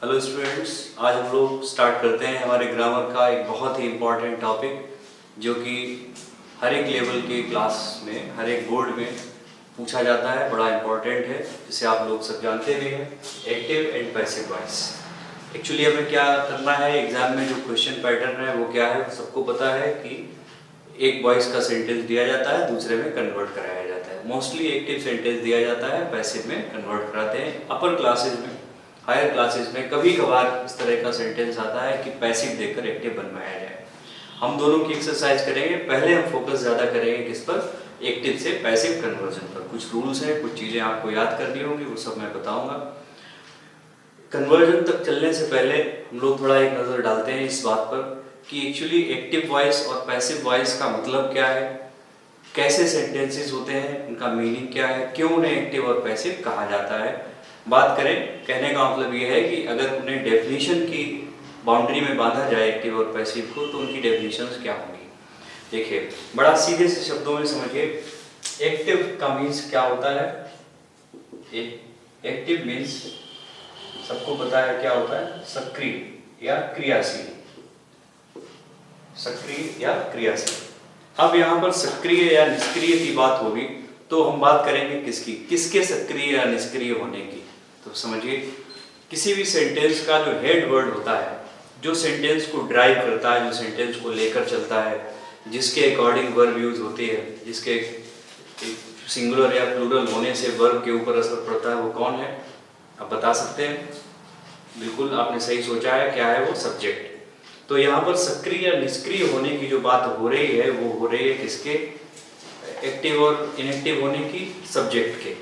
Hello students, आज हम लोग स्टार्ट करते हैं हमारे ग्रामर का एक बहुत ही इम्पॉर्टेंट टॉपिक जो कि हर एक लेवल के क्लास में, हर एक बोर्ड में पूछा जाता है। बड़ा इम्पॉर्टेंट है, जिसे आप लोग सब जानते भी हैं, active and passive voice. Actually हमें क्या करना है, एग्जाम में जो क्वेश्चन पैटर्न है वो क्या है, सबको पता है कि एक वॉइस का सेंटेंस दिया जाता है, दूसरे में कन्वर्ट कराया जाता है। मोस्टली एक्टिव सेंटेंस दिया जाता है, पैसिव में कन्वर्ट कराते हैं। अपर क्लासेज में, हायर क्लासेस में कभी कभार इस तरह का सेंटेंस आता है कि पैसिव देकर एक्टिव बनवाया जाए। हम दोनों की एक्सरसाइज करेंगे। पहले हम फोकस ज़्यादा करेंगे किस पर, एक्टिव से पैसिव कन्वर्जन पर। कुछ रूल्स हैं, कुछ चीज़ें आपको याद करनी होंगी, वो सब मैं बताऊंगा। कन्वर्जन तक चलने से पहले हम लोग थोड़ा एक नज़र डालते हैं इस बात पर कि एक्चुअली एक्टिव वॉइस और पैसिव वॉइस का मतलब क्या है, कैसे सेंटेंसेस होते हैं, उनका मीनिंग क्या है, क्यों उन्हें एक्टिव और पैसिव कहा जाता है। बात करें, कहने का मतलब ये है कि अगर उन्हें डेफिनेशन की बाउंड्री में बांधा जाए एक्टिव और पैसिव को, तो उनकी डेफिनेशंस क्या होंगी। देखिए, बड़ा सीधे से शब्दों में समझिए, एक्टिव का मीन्स क्या होता है। एक्टिव मीन्स सबको पता है क्या होता है, सक्रिय या क्रियाशील, सक्रिय या क्रियाशील। अब यहाँ पर सक्रिय या निष्क्रिय की बात होगी तो हम बात करेंगे किसकी, किसके सक्रिय या निष्क्रिय होने की। तो समझिए, किसी भी सेंटेंस का जो हेड वर्ड होता है, जो सेंटेंस को ड्राइव करता है, जो सेंटेंस को लेकर चलता है, जिसके अकॉर्डिंग वर्ब यूज होती है, जिसके सिंगुलर या प्लूरल होने से वर्ब के ऊपर असर पड़ता है, वो कौन है, आप बता सकते हैं। बिल्कुल आपने सही सोचा है, क्या है वो, सब्जेक्ट। तो यहाँ पर सक्रिय या निष्क्रिय होने की जो बात हो रही है, वो हो रही है किसके, एक्टिव और इनएक्टिव होने की, सब्जेक्ट के।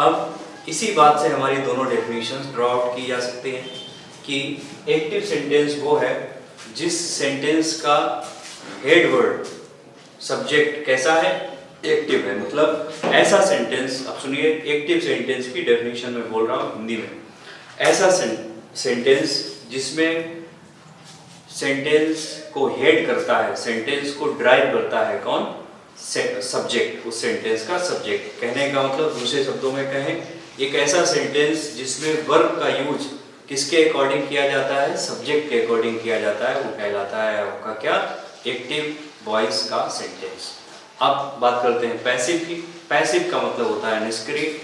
अब इसी बात से हमारी दोनों डेफिनेशंस ड्रॉ आउट की जा सकती हैं कि एक्टिव सेंटेंस वो है जिस सेंटेंस का हेड वर्ड सब्जेक्ट कैसा है, एक्टिव है। मतलब ऐसा सेंटेंस, अब सुनिए, एक्टिव सेंटेंस की डेफिनेशन में बोल रहा हूँ हिंदी में, ऐसा सेंटेंस जिसमें सेंटेंस को हेड करता है, सेंटेंस को ड्राइव करता है कौन, सब्जेक्ट, उस सेंटेंस का सब्जेक्ट। कहने का मतलब दूसरे शब्दों में कहें, एक ऐसा सेंटेंस जिसमें वर्ब का यूज किसके अकॉर्डिंग किया जाता है, सब्जेक्ट के अकॉर्डिंग किया जाता है, वो कहलाता है आपका क्या, एक्टिव वॉइस का सेंटेंस। अब बात करते हैं पैसिव की। पैसिव का मतलब होता है निष्क्रिय।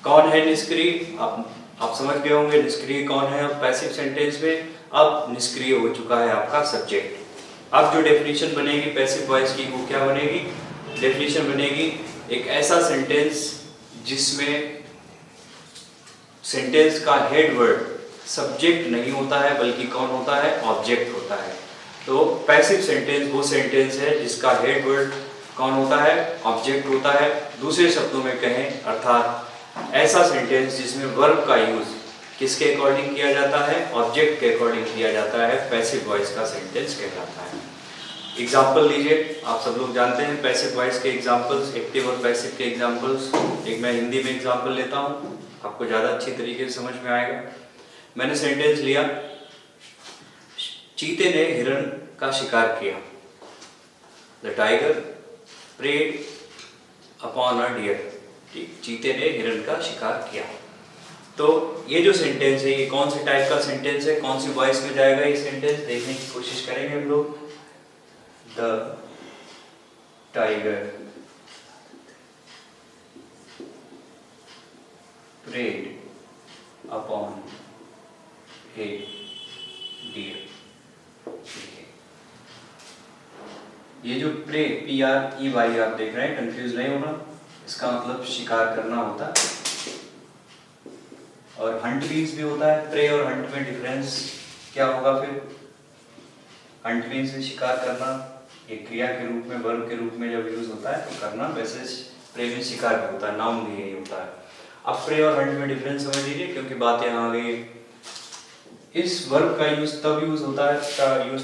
कौन है निष्क्रिय, आप समझ गए होंगे निष्क्रिय कौन है अब पैसिव सेंटेंस में। अब निष्क्रिय हो चुका है आपका सब्जेक्ट। अब जो डेफिनेशन बनेगी पैसिव वॉइस की, वो क्या बनेगी, डेफिनेशन बनेगी, एक ऐसा सेंटेंस जिसमें सेंटेंस का हेड वर्ड सब्जेक्ट नहीं होता है, बल्कि कौन होता है, ऑब्जेक्ट होता है। तो पैसिव सेंटेंस वो सेंटेंस है जिसका हेड वर्ड कौन होता है, ऑब्जेक्ट होता है। दूसरे शब्दों में कहें, अर्थात ऐसा सेंटेंस जिसमें वर्ब का यूज किसके अकॉर्डिंग किया जाता है, ऑब्जेक्ट के अकॉर्डिंग किया जाता है, पैसिव वॉइस का सेंटेंस कहलाता है। एग्जाम्पल लीजिए, आप सब लोग जानते हैं पैसिव वॉइस के एग्जाम्पल्स, एक्टिव और पैसिव के एग्जाम्पल्स। एक मैं हिंदी में एग्जाम्पल लेता हूँ, आपको ज़्यादा अच्छी तरीके से समझ में आएगा। मैंने सेंटेंस लिया, चीते ने हिरण का शिकार किया। The tiger preyed upon a deer. चीते ने हिरण का शिकार किया। तो ये जो सेंटेंस है, ये कौन से टाइप का सेंटेंस है, कौन सी वॉइस में जाएगा ये सेंटेंस, देखने की कोशिश करेंगे हम लोग। The tiger preyed upon a deer। ये जो प्रे, PREY आप देख रहे हैं, कंफ्यूज नहीं होना, इसका मतलब शिकार करना होता है। और हंट मीन्स भी होता है। प्रे और हंट में डिफरेंस क्या होगा फिर, हंट मीन्स में शिकार करना, ये क्रिया के रूप में, वर्ब के रूप में जब यूज होता है तो करना, वैसे प्रे में शिकार भी होता है, नाउन भी यही होता है। अब प्रे और हंट में डिफरेंस समझ लीजिए, क्योंकि बात यहाँ आ गई। इस वर्ब का यूज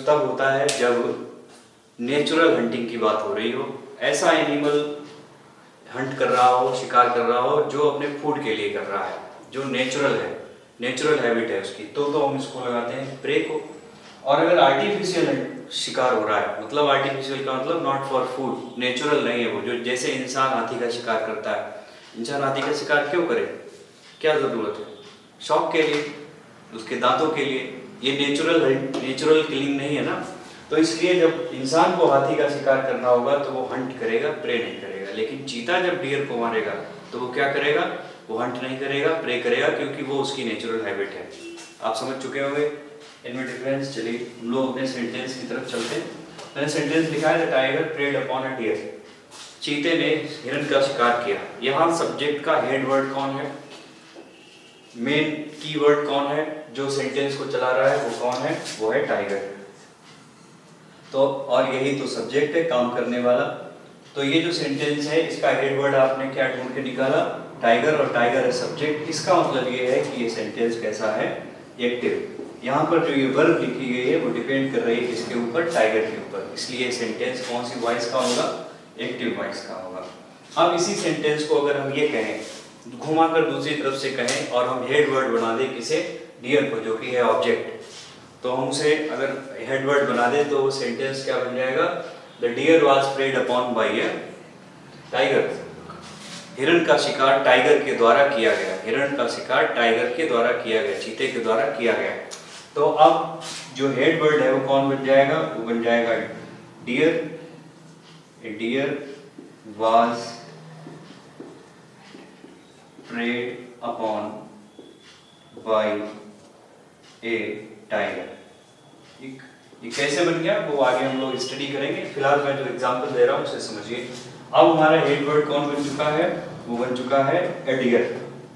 तब होता है जब नेचुरल हंटिंग की बात हो रही हो, ऐसा एनिमल हंट कर रहा हो, शिकार कर रहा हो जो अपने फूड के लिए कर रहा है, जो नेचुरल है, नेचुरल हैबिट है उसकी, तो हम इसको लगाते हैं प्रे को। और अगर आर्टिफिशियल शिकार हो रहा है, मतलब आर्टिफिशियल का मतलब नॉट फॉर फूड, नेचुरल नहीं है वो, जो जैसे इंसान हाथी का शिकार करता है। इंसान हाथी का शिकार क्यों करे, क्या जरूरत है, शौक के लिए, उसके दांतों के लिए। ये नेचुरल किलिंग नहीं है ना। तो इसलिए जब इंसान को हाथी का शिकार करना होगा तो वो हंट करेगा, प्रे नहीं करेगा। लेकिन चीता जब डियर को मारेगा तो वो क्या करेगा, वो हंट नहीं करेगा, प्रे करेगा, क्योंकि वो उसकी नेचुरल हैबिट है। आप समझ चुके होंगे इनमें डिफरेंस। चलिए हम लोग अपने सेंटेंस की तरफ चलते हैं। मैंने सेंटेंस लिखा है, the tiger preyed upon a deer. चीते ने हिरण का शिकार किया। यहाँ सब्जेक्ट का हेड वर्ड कौन है, मेन कीवर्ड कौन है, जो सेंटेंस को चला रहा है वो कौन है, वो है टाइगर। तो और यही तो सब्जेक्ट है, काम करने वाला। तो ये जो सेंटेंस है इसका हेड वर्ड आपने क्या ढूंढ के निकाला, टाइगर, और टाइगर है सब्जेक्ट। इसका मतलब ये है कि ये सेंटेंस कैसा है, एक्टिव। यहाँ पर जो ये वर्ब लिखी गई है वो डिपेंड कर रही है किसके ऊपर, टाइगर के ऊपर। इसलिए सेंटेंस कौन सी वॉइस का होगा, एक्टिव वॉइस का होगा। अब इसी सेंटेंस को अगर हम ये कहें, घुमाकर दूसरी तरफ से कहें और हम हेड वर्ड बना दें किसे, डियर को, जो कि है ऑब्जेक्ट, तो हम उसे अगर हेड वर्ड बना दें तो वो सेंटेंस क्या बन जाएगा, the deer was preyed upon by a tiger. हिरण का शिकार टाइगर के द्वारा किया गया। हिरण का शिकार टाइगर के द्वारा किया गया, चीते के द्वारा किया गया। तो अब जो हेड वर्ड है वो कौन बन जाएगा, वो बन जाएगा deer. A deer was preyed upon by a tiger. ये कैसे बन गया वो आगे हम लोग स्टडी करेंगे। फिलहाल मैं जो एग्जांपल दे रहा हूँ उसे समझिए। अब हमारा हेड वर्ड कौन बन चुका है, वो बन चुका है ए डियर।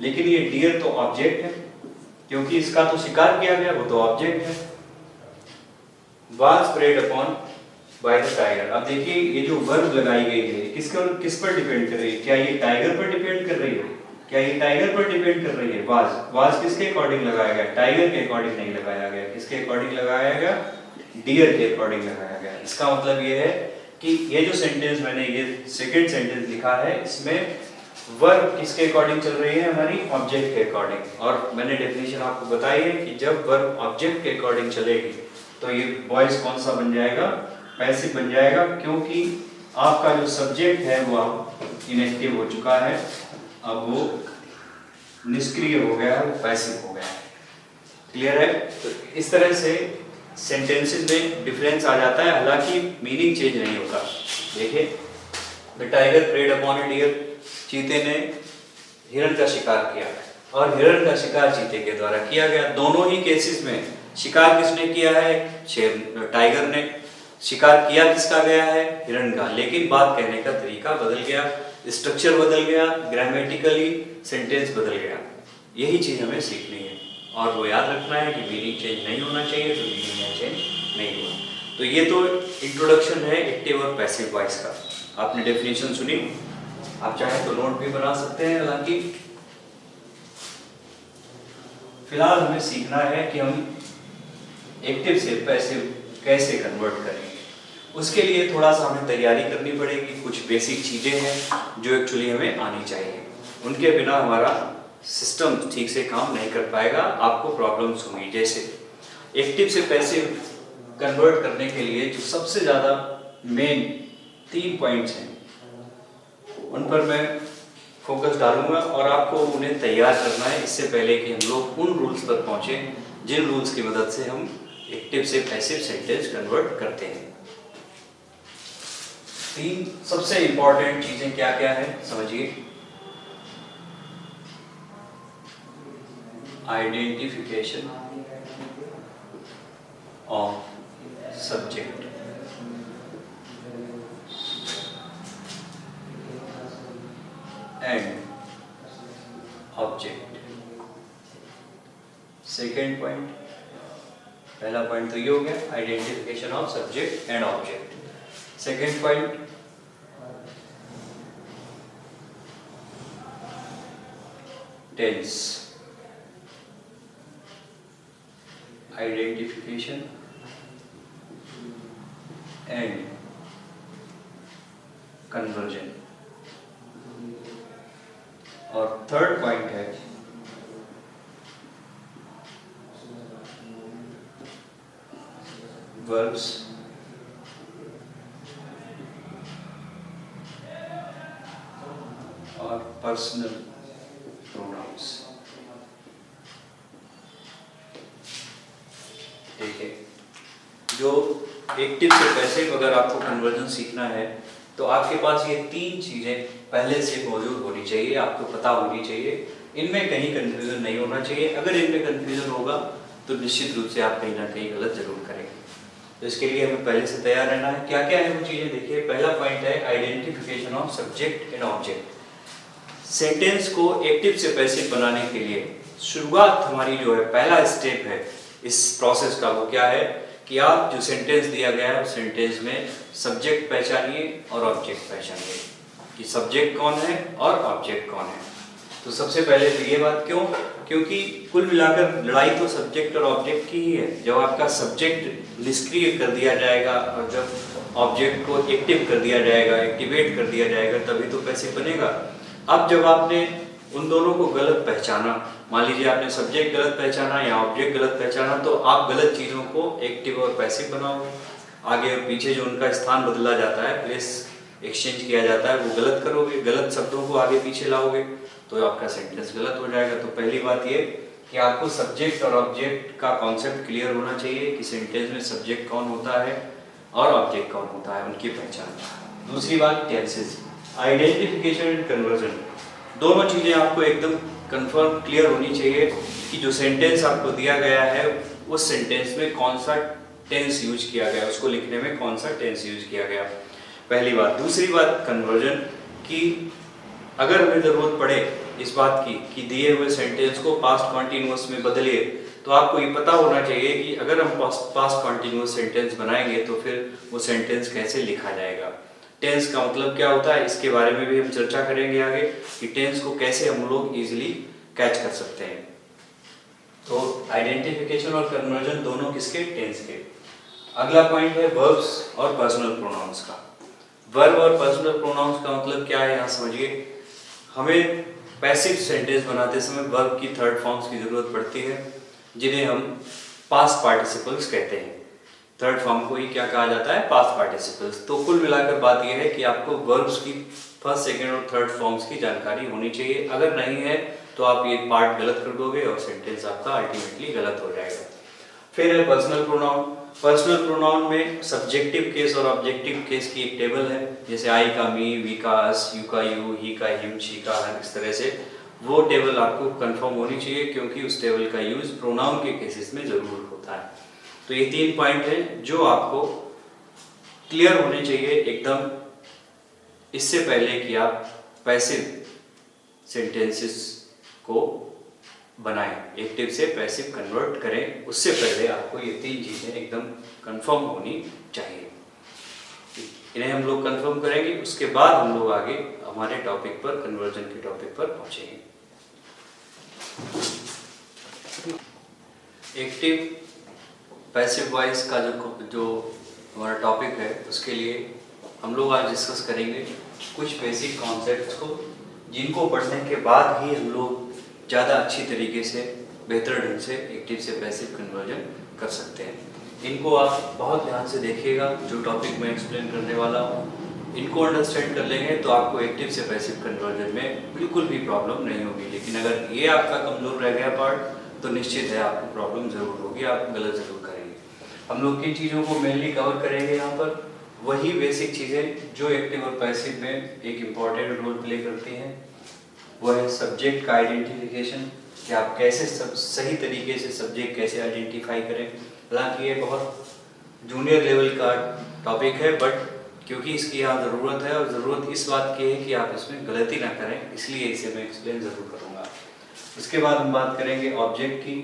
लेकिन ये डियर तो ऑब्जेक्ट है, क्योंकि इसका तो शिकार किया गया, वो तो ऑब्जेक्ट है। Was preyed upon by the tiger. अब देखिए ये जो वर्ब लगाई गई है किस पर डिपेंड कर रही है, क्या ये टाइगर पर डिपेंड कर रही है, क्या ये टाइगर पर डिपेंड कर रही है। वाज किसके अकॉर्डिंग लगाया गया, टाइगर के अकॉर्डिंग नहीं लगाया गया। किसके अकॉर्डिंग लगाया गया, डियर के अकॉर्डिंग लगाया गया। इसका मतलब ये है कि ये जो सेंटेंस मैंने ये सेकंड सेंटेंस लिखा है, इसमें वर्ब किसके अकॉर्डिंग चल रही है, हमारी ऑब्जेक्ट के अकॉर्डिंग। और मैंने डेफिनेशन आपको बताई है कि जब वर्ब ऑब्जेक्ट के अकॉर्डिंग चलेगी तो ये वॉइस कौन सा बन जाएगा, पैसिव बन जाएगा, क्योंकि आपका जो सब्जेक्ट है वो इनएक्टिव हो चुका है, अब वो निष्क्रिय हो गया है, वो पैसिव हो गया है। क्लियर है। तो इस तरह से सेंटेंसेस में डिफरेंस आ जाता है, हालांकि मीनिंग चेंज नहीं होता। देखिए, the tiger preyed upon a deer, चीते ने हिरण का शिकार किया, और हिरण का शिकार चीते के द्वारा किया गया। दोनों ही केसेस में शिकार किसने किया है, टाइगर ने। शिकार किया किसका गया है, हिरण का। लेकिन बात कहने का तरीका बदल गया, स्ट्रक्चर बदल गया, ग्रामेटिकली सेंटेंस बदल गया। यही चीज हमें सीखनी है, और वो याद रखना है कि मीनिंग चेंज नहीं होना चाहिए, तो मीनिंग में चेंज नहीं हुआ। तो ये तो इंट्रोडक्शन है एक्टिव और पैसिव वॉइस का। आपने डेफिनेशन सुनी, आप चाहे तो नोट भी बना सकते हैं। हालांकि फिलहाल हमें सीखना है कि हम एक्टिव से पैसिव कैसे कन्वर्ट करेंगे। उसके लिए थोड़ा सा हमें तैयारी करनी पड़ेगी। कुछ बेसिक चीजें हैं जो एक्चुअली हमें आनी चाहिए, उनके बिना हमारा सिस्टम ठीक से काम नहीं कर पाएगा, आपको प्रॉब्लम्स होंगी। जैसे एक्टिव से पैसिव कन्वर्ट करने के लिए जो सबसे ज़्यादा मेन 3 पॉइंट्स हैं, उन पर मैं फोकस डालूंगा और आपको उन्हें तैयार करना है इससे पहले कि हम लोग उन रूल्स पर पहुंचे जिन रूल्स की मदद से हम एक्टिव से पैसिव सेंटेंस कन्वर्ट करते हैं। 3 सबसे इंपॉर्टेंट चीजें क्या क्या है समझिए। Identification of subject, and object. Second point, पहला पॉइंट तो ये हो गया identification of subject and object. Second point, tense, identification and conversion. और थर्ड पॉइंट है verbs और personal pronouns। एक्टिव से पैसिव अगर आपको कन्वर्जन सीखना है तो आपके पास ये 3 चीज़ें पहले से मौजूद होनी चाहिए, आपको पता होनी चाहिए। इनमें कहीं कंफ्यूजन नहीं होना चाहिए। अगर इनमें कंफ्यूजन होगा तो निश्चित रूप से आप कहीं ना कहीं गलत जरूर करेंगे। तो इसके लिए हमें पहले से तैयार रहना है। क्या क्या है वो चीज़ें देखिए। पहला पॉइंट है identification of subject and object. Sentence को एक्टिव से पैसिव बनाने के लिए शुरुआत हमारी जो है, पहला स्टेप है इस प्रोसेस का, वो क्या है कि आप जो सेंटेंस दिया गया है उस सेंटेंस में सब्जेक्ट पहचानिए और ऑब्जेक्ट पहचानिए कि सब्जेक्ट कौन है और ऑब्जेक्ट कौन है। तो सबसे पहले तो ये बात क्यों, क्योंकि कुल मिलाकर लड़ाई तो सब्जेक्ट और ऑब्जेक्ट की ही है। जब आपका सब्जेक्ट निष्क्रिय कर दिया जाएगा और जब ऑब्जेक्ट को एक्टिव कर दिया जाएगा, एक्टिवेट कर दिया जाएगा, तभी तो पैसिव बनेगा। अब जब आपने उन दोनों को गलत पहचाना, मान लीजिए आपने सब्जेक्ट गलत पहचाना या ऑब्जेक्ट गलत पहचाना, तो आप गलत चीज़ों को एक्टिव और पैसिव बनाओगे। आगे और पीछे जो उनका स्थान बदला जाता है, प्लेस एक्सचेंज किया जाता है, वो गलत करोगे, गलत शब्दों को आगे पीछे लाओगे तो आपका सेंटेंस गलत हो जाएगा। तो पहली बात ये कि आपको सब्जेक्ट और ऑब्जेक्ट का कॉन्सेप्ट क्लियर होना चाहिए कि सेंटेंस में सब्जेक्ट कौन होता है और ऑब्जेक्ट कौन होता है, उनकी पहचान। दूसरी बात टेंसेस, आइडेंटिफिकेशन एंड कन्वर्जन, दोनों चीज़ें आपको एकदम कंफर्म क्लियर होनी चाहिए कि जो सेंटेंस आपको दिया गया है उस सेंटेंस में कौन सा टेंस यूज किया गया, उसको लिखने में कौन सा टेंस यूज किया गया, पहली बात। दूसरी बात कन्वर्जन की, अगर हमें ज़रूरत पड़े इस बात की कि दिए हुए सेंटेंस को पास्ट कॉन्टिन्यूअस में बदलिए, तो आपको ये पता होना चाहिए कि अगर हम पास्ट कॉन्टिन्यूअस सेंटेंस बनाएंगे तो फिर वो सेंटेंस कैसे लिखा जाएगा। टेंस का मतलब क्या होता है, इसके बारे में भी हम चर्चा करेंगे आगे कि टेंस को कैसे हम लोग इजीली कैच कर सकते हैं। तो आइडेंटिफिकेशन और कन्वर्जन दोनों किसके, टेंस के। अगला पॉइंट है वर्ब्स और पर्सनल प्रोनाउंस का। वर्ब और पर्सनल प्रोनाउंस का मतलब क्या है, यहाँ समझिए। हमें पैसिव सेंटेंस बनाते समय वर्ब की थर्ड फॉर्म्स की जरूरत पड़ती है, जिन्हें हम पास्ट पार्टिसिपल्स कहते हैं। थर्ड फॉर्म को ही क्या कहा जाता है, पास्ट पार्टिसिपल्स। तो कुल मिलाकर बात यह है कि आपको वर्ब्स की फर्स्ट, सेकंड और थर्ड फॉर्म्स की जानकारी होनी चाहिए। अगर नहीं है तो आप ये पार्ट गलत कर दोगे और सेंटेंस आपका अल्टीमेटली गलत हो जाएगा। फिर है पर्सनल प्रोनाउन। पर्सनल प्रोनाउन में सब्जेक्टिव केस और ऑब्जेक्टिव केस की एक टेबल है, जैसे आई का मी, वी का अस, यू का यू, ही का हिम, शी का हर, इस तरह से वो टेबल आपको कंफर्म होनी चाहिए, क्योंकि उस टेबल का यूज प्रोनाउन के केसेस में जरूर होता है। तो ये 3 पॉइंट हैं जो आपको क्लियर होने चाहिए एकदम, इससे पहले कि आप पैसिव सेंटेंसेस को बनाएं, एक्टिव से पैसिव कन्वर्ट करें, उससे पहले आपको ये 3 चीज़ें एकदम कंफर्म होनी चाहिए। इन्हें हम लोग कंफर्म करेंगे, उसके बाद हम लोग आगे हमारे टॉपिक पर, कन्वर्जन के टॉपिक पर पहुंचेंगे। एक्टिव पैसिव वॉइस का जो हमारा टॉपिक है, उसके लिए हम लोग आज डिस्कस करेंगे कुछ बेसिक कॉन्सेप्ट्स को, जिनको पढ़ने के बाद ही हम लोग ज़्यादा अच्छी तरीके से, बेहतर ढंग से एक्टिव से पैसिव कन्वर्जन कर सकते हैं। इनको आप बहुत ध्यान से देखिएगा, जो टॉपिक मैं एक्सप्लेन करने वाला हूँ, इनको अंडरस्टैंड कर लेंगे तो आपको एक्टिव से पैसिव कन्वर्जन में बिल्कुल भी प्रॉब्लम नहीं होगी। लेकिन अगर ये आपका कमज़ोर रह गया पार्ट, तो निश्चित है आपको प्रॉब्लम ज़रूर होगी, आप गलत ज़रूर करेंगे। हम लोग किन चीज़ों को मेनली कवर करेंगे यहाँ पर, वही बेसिक चीज़ें जो एक्टिव और पैसिव में एक इम्पॉर्टेंट रोल प्ले करती हैं। वो है सब्जेक्ट का आइडेंटिफिकेशन, कि आप कैसे सही तरीके से सब्जेक्ट कैसे आइडेंटिफाई करें। हालांकि ये बहुत जूनियर लेवल का टॉपिक है, बट क्योंकि इसकी यहाँ ज़रूरत है, और ज़रूरत इस बात की है कि आप इसमें गलती ना करें, इसलिए इसे मैं एक्सप्लेन ज़रूर करूँगा। उसके बाद हम बात करेंगे ऑब्जेक्ट की,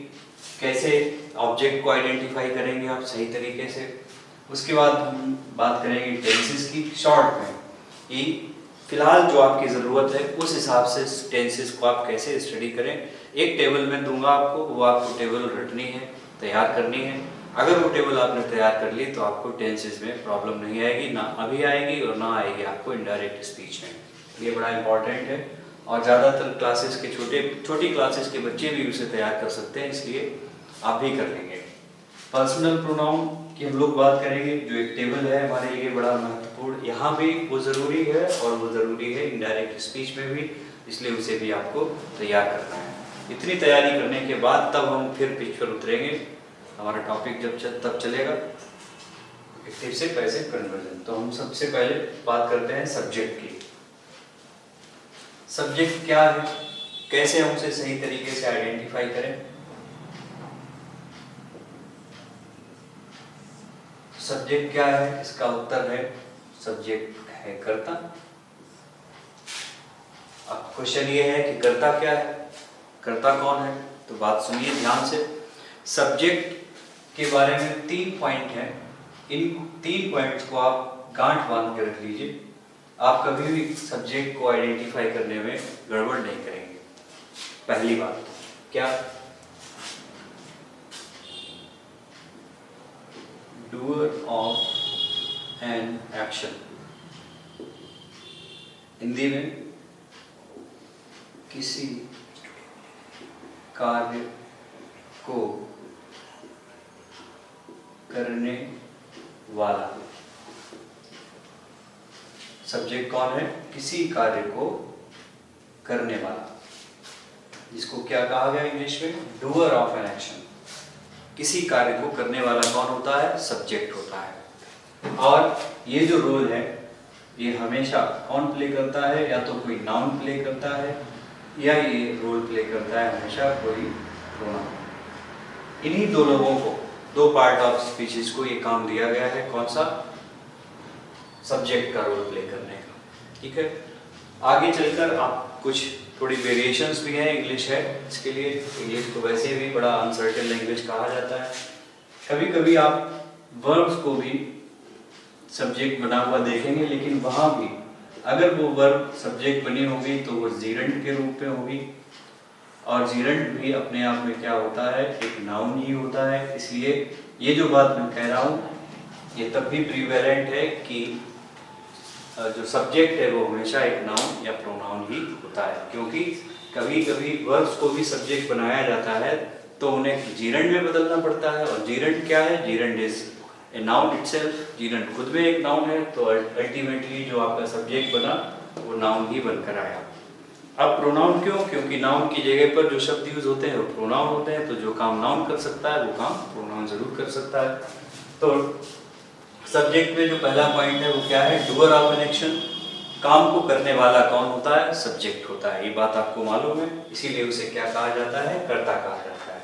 कैसे ऑब्जेक्ट को आइडेंटिफाई करेंगे आप सही तरीके से। उसके बाद हम बात करेंगे टेंसेस की, शॉर्ट में, कि फिलहाल जो आपकी ज़रूरत है उस हिसाब से टेंसेस को आप कैसे स्टडी करें। एक टेबल मैं दूंगा आपको, वो आपको टेबल रटनी है, तैयार करनी है। अगर वो टेबल आपने तैयार कर ली तो आपको टेंसेस में प्रॉब्लम नहीं आएगी, ना अभी आएगी और ना आएगी आपको इनडायरेक्ट स्पीच में। ये बड़ा इंपॉर्टेंट है, और ज़्यादातर क्लासेस के छोटी क्लासेस के बच्चे भी उसे तैयार कर सकते हैं, इसलिए आप भी कर लेंगे। पर्सनल प्रोनाउन की हम लोग बात करेंगे, जो एक टेबल है हमारे लिए बड़ा महत्वपूर्ण, यहाँ भी वो ज़रूरी है और वो ज़रूरी है इनडायरेक्ट स्पीच में भी, इसलिए उसे भी आपको तैयार करना है। इतनी तैयारी करने के बाद तब हम फिर पिच पर उतरेंगे, हमारा टॉपिक जब तब चलेगा। एक्टिव से पैसिव कन्वर्जन। तो हम सबसे पहले बात करते हैं सब्जेक्ट की। सब्जेक्ट क्या है, कैसे हम उसे सही तरीके से आइडेंटिफाई करें। सब्जेक्ट क्या है, इसका उत्तर है सब्जेक्ट है कर्ता। अब क्वेश्चन ये है कि कर्ता क्या है, कर्ता कौन है। तो बात सुनिए ध्यान से। सब्जेक्ट के बारे में 3 पॉइंट हैं, इन 3 पॉइंट्स को आप गांठ बांध के रख लीजिए। आप कभी भी सब्जेक्ट को आइडेंटिफाई करने में गड़बड़ नहीं करेंगे। पहली बात क्या, doer of an action, Hindi में किसी कार्य को करने वाला। सब्जेक्ट कौन है, किसी कार्य को करने वाला, जिसको क्या कहा गया इंग्लिश में, डूअर ऑफ एन एक्शन। किसी कार्य को करने वाला कौन होता है, सब्जेक्ट होता है। और ये जो रोल है ये हमेशा कौन प्ले करता है, या तो कोई नाउन प्ले करता है या ये रोल प्ले करता है हमेशा कोई प्रोनाउन। इन्हीं दो लोगों को, दो पार्ट ऑफ स्पीचेस को ये काम दिया गया है, कौन सा, सब्जेक्ट का रोल प्ले करने का। ठीक है, आगे चलकर आप कुछ थोड़ी वेरिएशंस भी हैं, इंग्लिश है इसके लिए। इंग्लिश को वैसे भी बड़ा अनसर्टेन लैंग्वेज कहा जाता है। कभी कभी आप वर्ब्स को भी सब्जेक्ट बना हुआ देखेंगे, लेकिन वहाँ भी अगर वो वर्ब सब्जेक्ट बनी होगी तो वो जीरंड के रूप में होगी, और जीरंड भी अपने आप में क्या होता है, एक नाउन ही होता है। इसलिए ये जो बात मैं कह रहा हूँ ये तब भी प्रीवेलेंट है कि जो सब्जेक्ट है वो हमेशा एक नाउन या प्रोनाउन ही होता है, क्योंकि कभी कभी वर्ब्स को भी सब्जेक्ट बनाया जाता है तो उन्हें जीरंड में बदलना पड़ता है। और जीरंड क्या है, gerund is a noun itself. Gerund खुद में एक नाउन है, तो अल्टीमेटली जो आपका सब्जेक्ट बना वो नाउन ही बनकर आया। अब प्रोनाउन क्यों, क्योंकि नाउन की जगह पर जो शब्द यूज होते हैं वो प्रोनाउन होते हैं, तो जो काम नाउन कर सकता है वो काम प्रोनाउन जरूर कर सकता है। तो सब्जेक्ट में जो पहला पॉइंट है वो क्या है, डूअर ऑफ एन एक्शन। काम को करने वाला कौन होता है, सब्जेक्ट होता है। ये बात आपको मालूम है, इसीलिए उसे क्या कहा जाता है, कर्ता कहा जाता है।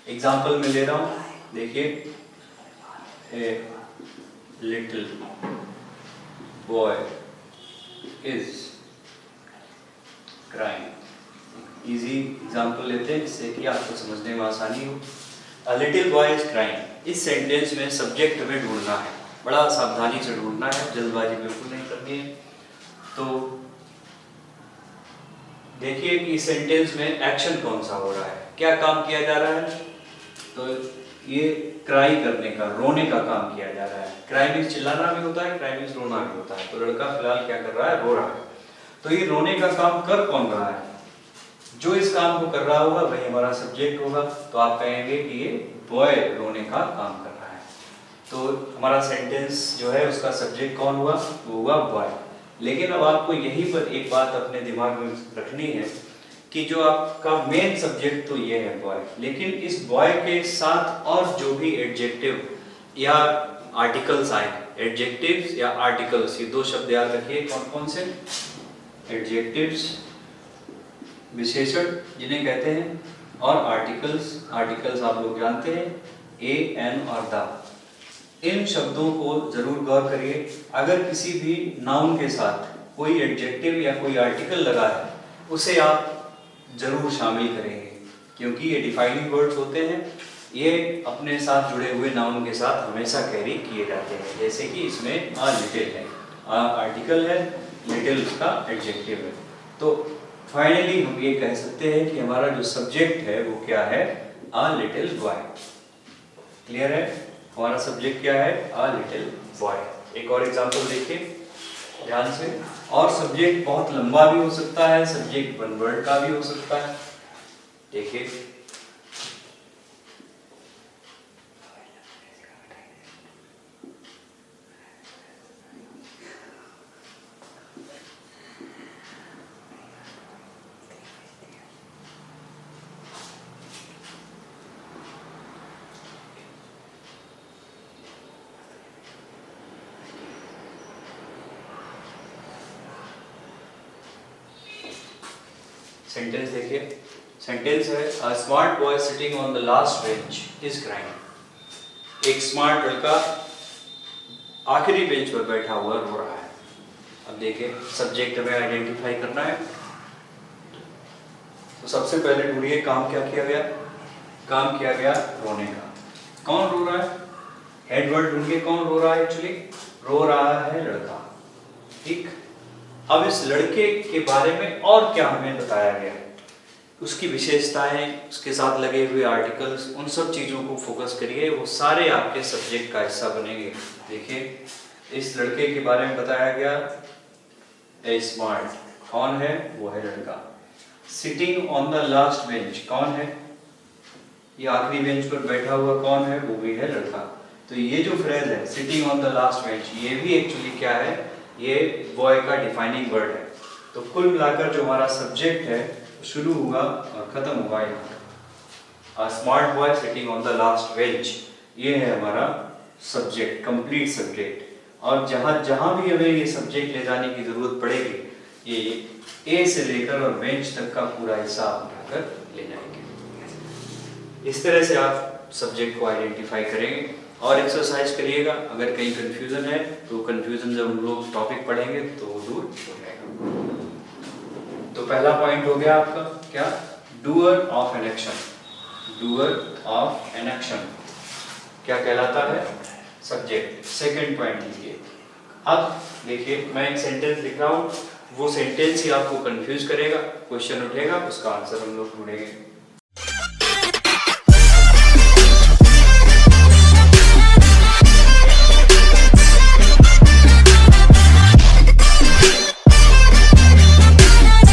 एग्जाम्पल में ले रहा हूँ, देखिए, a little boy is crying. Easy example लेते हैं जिससे कि आपको समझने में आसानी हो। A little boy is crying, इस सेंटेंस में सब्जेक्ट हमें ढूंढना है, बड़ा सावधानी से ढूंढना है, जल्दबाजी बिल्कुल नहीं करनी है। तो देखिए कि इस सेंटेंस में एक्शन कौन सा हो रहा है, क्या काम किया जा रहा है। तो ये क्राई करने का, रोने का काम किया जा रहा है। क्राई मीन्स चिल्लाना भी होता है, क्राई मीन्स रोना भी होता है। तो लड़का फिलहाल क्या कर रहा है, रो रहा है। तो ये रोने का काम कर कौन रहा है, जो इस काम को कर रहा होगा वही हमारा सब्जेक्ट होगा। तो आप कहेंगे कि ये बॉय रोने का काम कर रहा है। तो हमारा सेंटेंस जो है उसका सब्जेक्ट कौन हुआ, वो हुआ बॉय। लेकिन अब आपको यहीं पर एक बात अपने दिमाग में रखनी है कि जो आपका मेन सब्जेक्ट तो ये है बॉय, लेकिन इस बॉय के साथ और जो भी एडजेक्टिव या आर्टिकल्स आए, एडजेक्टिव्स या आर्टिकल्स, ये दो शब्द याद रखिए कौन कौन से, एडजेक्टिव्स विशेषण जिन्हें कहते हैं, और आर्टिकल्स, आर्टिकल्स आप लोग जानते हैं, ए, एन और द। इन शब्दों को जरूर गौर करिए। अगर किसी भी नाउन के साथ कोई एडजेक्टिव या कोई आर्टिकल लगा है उसे आप जरूर शामिल करेंगे, क्योंकि ये डिफाइनिंग वर्ड्स होते हैं, ये अपने साथ जुड़े हुए नाउन के साथ हमेशा कैरी किए जाते हैं। जैसे कि इसमें आ लिटिल है, आ आर्टिकल है, लिटिल उसका एडजेक्टिव है। तो फाइनली हम ये कह सकते हैं कि हमारा जो सब्जेक्ट है वो क्या है, आ लिटिल बॉय। क्लियर है, हमारा सब्जेक्ट क्या है, आ लिटिल बॉय। एक और एग्जांपल देखिए ध्यान से। और सब्जेक्ट बहुत लंबा भी हो सकता है, सब्जेक्ट वन वर्ड का भी हो सकता है। देखिए, सेंटेंस देखिए, सेंटेंस है a smart boy sitting on the last bench is crying. एक स्मार्ट लड़का आखिरी बेंच पर बैठा हुआ रो रहा है। अब देखिए सब्जेक्ट हमें आइडेंटिफाई करना है, तो सबसे पहले ढूंढिए काम क्या किया गया। काम किया गया रोने का। कौन रो रहा है? हेड वर्ड ढूंढिए, कौन रो रहा है? एक्चुअली रो रहा है लड़का। ठीक, अब इस लड़के के बारे में और क्या हमें बताया गया, उसकी विशेषताएं, उसके साथ लगे हुए आर्टिकल्स, उन सब चीजों को फोकस करिए, वो सारे आपके सब्जेक्ट का हिस्सा बनेंगे। देखिए इस लड़के के बारे में बताया गया ए स्मार्ट, कौन है? वो है लड़का। Sitting on the last bench, कौन है? ये आखिरी बेंच पर बैठा हुआ कौन है? वो भी है लड़का। तो ये जो फ्रेज है sitting on the last bench, ये भी एक्चुअली क्या है? ये बॉय का डिफाइनिंग वर्ड है। तो कुल मिलाकर जो हमारा सब्जेक्ट है शुरू हुआ और खत्म हुआ यहाँ। Smart boy sitting on the last bench, ये है हमारा सब्जेक्ट, कंप्लीट सब्जेक्ट। और जहाँ जहाँ भी हमें ये सब्जेक्ट ले जाने की जरूरत पड़ेगी, ये ए से लेकर और बेंच तक का पूरा हिस्सा उठाकर ले जाएंगे। इस तरह से आप सब्जेक्ट को आइडेंटिफाई करेंगे और एक्सरसाइज करिएगा। अगर कहीं कंफ्यूजन है तो कंफ्यूजन जब हम लोग टॉपिक पढ़ेंगे तो वो दूर हो जाएगा। तो पहला पॉइंट हो गया आपका क्या? Doer of an action. Doer of an action क्या कहलाता है? सब्जेक्ट। सेकंड पॉइंट लीजिए। अब देखिए मैं एक सेंटेंस लिख रहा हूँ, वो सेंटेंस ही आपको कंफ्यूज करेगा, क्वेश्चन उठेगा, उसका आंसर हम लोग ढूंढेंगे।